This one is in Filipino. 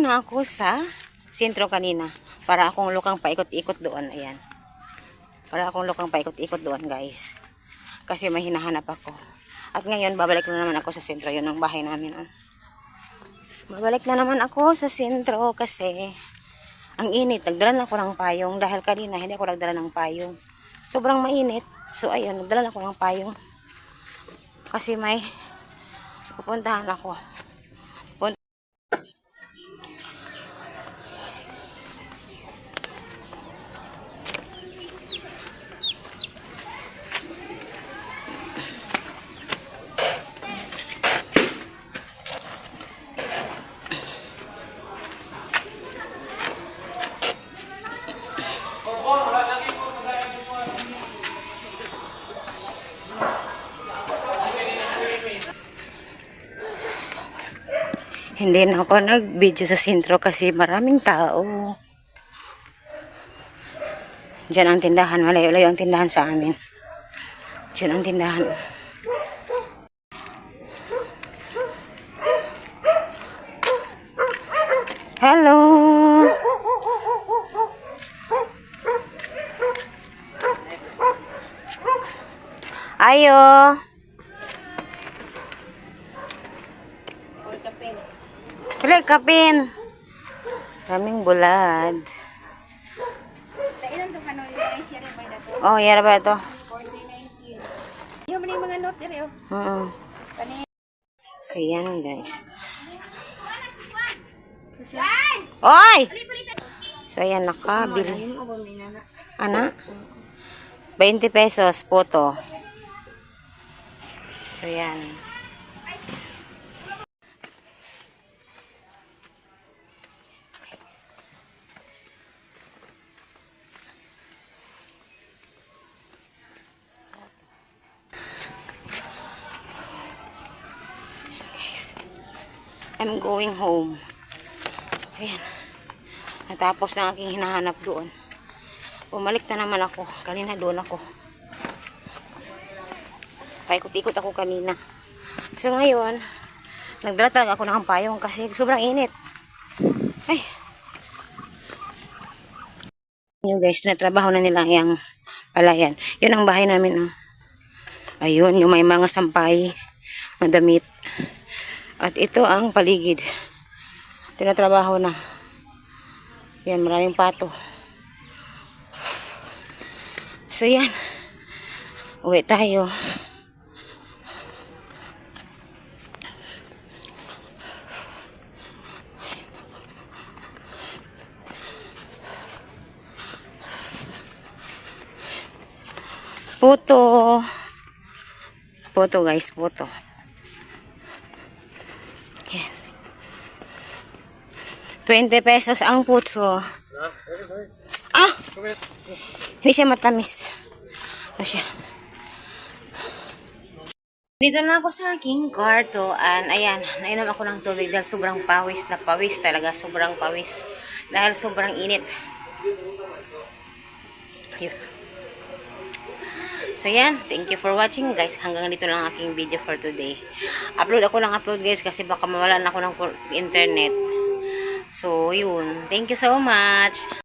Dumating na ako sa sentro kanina para akong lukang paikot-ikot doon. Ayan. Para akong lukang paikot-ikot doon, guys. Kasi may hinahanap ako. At ngayon, babalik na naman ako sa sentro. Yun ang bahay namin. Oh. Babalik na naman ako sa sentro kasi ang init. Nagdala ako ng payong dahil kanina hindi ako nagdala ng payong. Sobrang mainit. So, ayun, nagdala ako ng payong. Kasi may pupuntahan ako. Hindi na ako nag-video sa sentro kasi maraming tao. Diyan ang tindahan. Malayo-layo ang tindahan sa amin. Diyan ang tindahan. Hello! Ayo! Kailan kapin? Raming bulad. Oh, yara ba ito? 4.19. Yung mga note dire oh. So, yan guys. Oy! So, yan nakabili. Ana? 20 pesos, puto. So, yan. I'm going home. Ayan. Natapos na aking hinahanap doon. Bumalik na naman ako. Kanina doon ako. Paikot-ikot ako kanina. So ngayon, nagdala talaga ako ng payong kasi sobrang init. Ay. Yun guys, natrabaho na nila yung palayan. Yun ang bahay namin. Oh. Ayun, yung may mga sampay, madamit. At ito ang paligid. Tinatrabaho na. Yan, maraming pato. So yan. Uwi tayo. Puto. Puto guys, puto. Yan. 20 pesos ang putso. Ah! Hindi siya matamis. Ano siya? Dito na ako sa aking kwarto. And ayan, nainom ako ng tubig dahil sobrang pawis na pawis talaga. Sobrang pawis. Dahil sobrang init. Ayun. So yan, thank you for watching guys. Hanggang dito lang ang aking video for today. Upload ako ng upload guys kasi baka mawalan ako ng internet. So yun, thank you so much.